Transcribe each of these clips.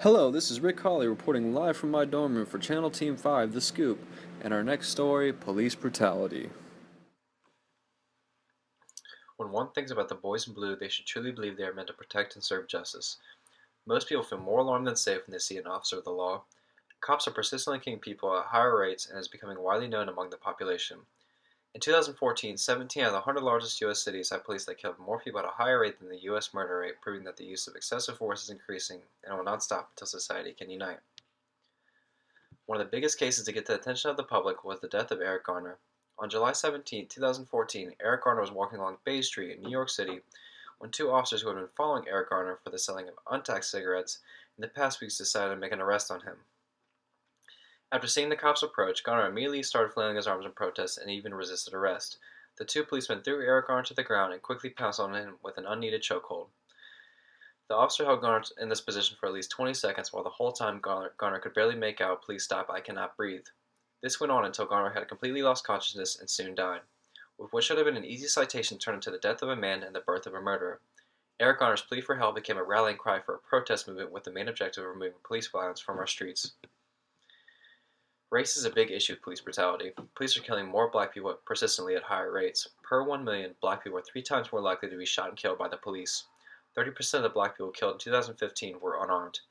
Hello, this is Rick Hawley reporting live from my dorm room for Channel Team 5, The Scoop, and our next story, police brutality. When one thinks about the boys in blue, they should truly believe they are meant to protect and serve justice. Most people feel more alarmed than safe when they see an officer of the law. Cops are persistently killing people at higher rates and is becoming widely known among the population. In 2014, 17 out of the 100 largest U.S. cities had police that killed more people at a higher rate than the U.S. murder rate, proving that the use of excessive force is increasing and will not stop until society can unite. One of the biggest cases to get the attention of the public was the death of Eric Garner. On July 17, 2014, Eric Garner was walking along Bay Street in New York City when two officers who had been following Eric Garner for the selling of untaxed cigarettes in the past weeks decided to make an arrest on him. After seeing the cops approach, Garner immediately started flailing his arms in protest and even resisted arrest. The two policemen threw Eric Garner to the ground and quickly pounced on him with an unneeded chokehold. The officer held Garner in this position for at least 20 seconds, while the whole time Garner could barely make out, "Please stop, I cannot breathe." This went on until Garner had completely lost consciousness and soon died. With what should have been an easy citation turned into the death of a man and the birth of a murderer. Eric Garner's plea for help became a rallying cry for a protest movement with the main objective of removing police violence from our streets. Race is a big issue with police brutality. Police are killing more black people persistently at higher rates. Per 1 million, black people are 3 times more likely to be shot and killed by the police. 30% of the black people killed in 2015 were unarmed.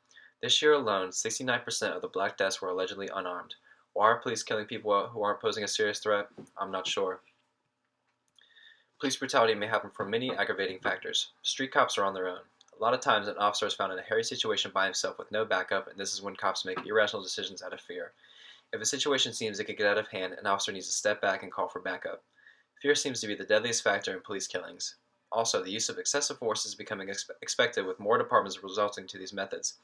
This year alone, 69% of the black deaths were allegedly unarmed. Why are police killing people who aren't posing a serious threat? I'm not sure. Police brutality may happen from many aggravating factors. Street cops are on their own. A lot of times, an officer is found in a hairy situation by himself with no backup, and this is when cops make irrational decisions out of fear. If a situation seems it could get out of hand, an officer needs to step back and call for backup. Fear seems to be the deadliest factor in police killings. Also, the use of excessive force is becoming expected with more departments resulting to these methods.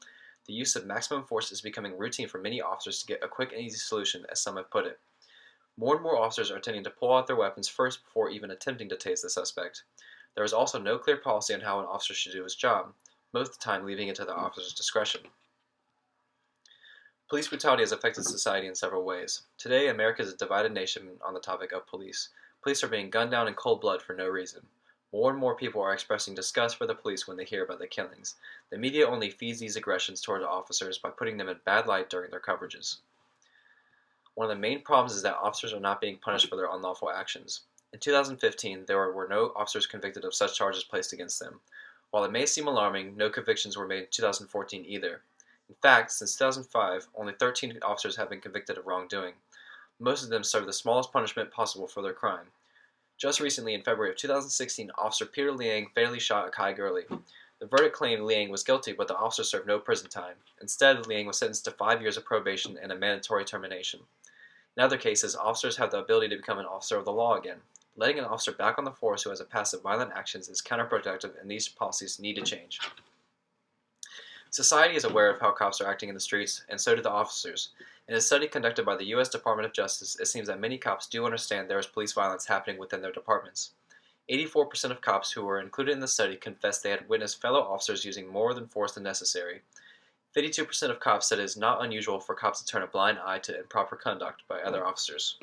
The use of maximum force is becoming routine for many officers to get a quick and easy solution, as some have put it. More and more officers are tending to pull out their weapons first before even attempting to tase the suspect. There is also no clear policy on how an officer should do his job, most of the time leaving it to the officer's discretion. Police brutality has affected society in several ways. Today, America is a divided nation on the topic of police. Police are being gunned down in cold blood for no reason. More and more people are expressing disgust for the police when they hear about the killings. The media only feeds these aggressions toward officers by putting them in bad light during their coverages. One of the main problems is that officers are not being punished for their unlawful actions. In 2015, there were no officers convicted of such charges placed against them. While it may seem alarming, no convictions were made in 2014 either. In fact, since 2005, only 13 officers have been convicted of wrongdoing. Most of them served the smallest punishment possible for their crime. Just recently, in February of 2016, Officer Peter Liang fatally shot a Kai Gurley. The verdict claimed Liang was guilty, but the officer served no prison time. Instead, Liang was sentenced to 5 years of probation and a mandatory termination. In other cases, officers have the ability to become an officer of the law again. Letting an officer back on the force who has a past of violent actions is counterproductive, and these policies need to change. Society is aware of how cops are acting in the streets, and so do the officers. In a study conducted by the U.S. Department of Justice, it seems that many cops do understand there is police violence happening within their departments. 84% of cops who were included in the study confessed they had witnessed fellow officers using more than force than necessary. 52% of cops said it is not unusual for cops to turn a blind eye to improper conduct by other officers.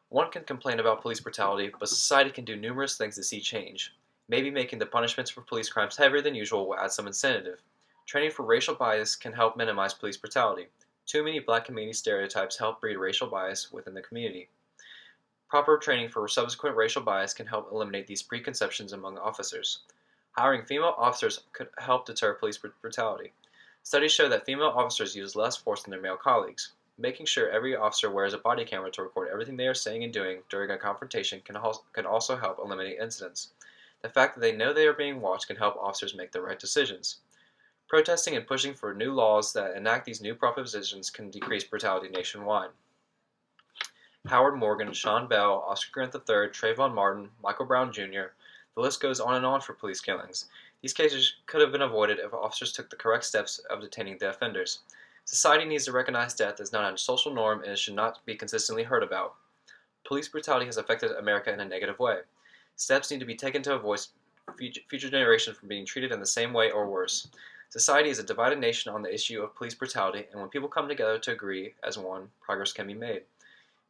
One can complain about police brutality, but society can do numerous things to see change. Maybe making the punishments for police crimes heavier than usual will add some incentive. Training for racial bias can help minimize police brutality. Too many black community stereotypes help breed racial bias within the community. Proper training for subsequent racial bias can help eliminate these preconceptions among officers. Hiring female officers could help deter police brutality. Studies show that female officers use less force than their male colleagues. Making sure every officer wears a body camera to record everything they are saying and doing during a confrontation can also help eliminate incidents. The fact that they know they are being watched can help officers make the right decisions. Protesting and pushing for new laws that enact these new propositions can decrease brutality nationwide. Howard Morgan, Sean Bell, Oscar Grant III, Trayvon Martin, Michael Brown Jr., the list goes on and on for police killings. These cases could have been avoided if officers took the correct steps of detaining the offenders. Society needs to recognize death as not a social norm and it should not be consistently heard about. Police brutality has affected America in a negative way. Steps need to be taken to avoid future generations from being treated in the same way or worse. Society is a divided nation on the issue of police brutality, and when people come together to agree as one, progress can be made.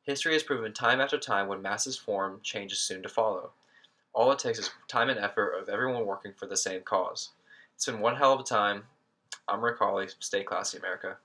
History has proven time after time when masses form, change is soon to follow. All it takes is time and effort of everyone working for the same cause. It's been one hell of a time. I'm Rick Hawley. Stay classy, America.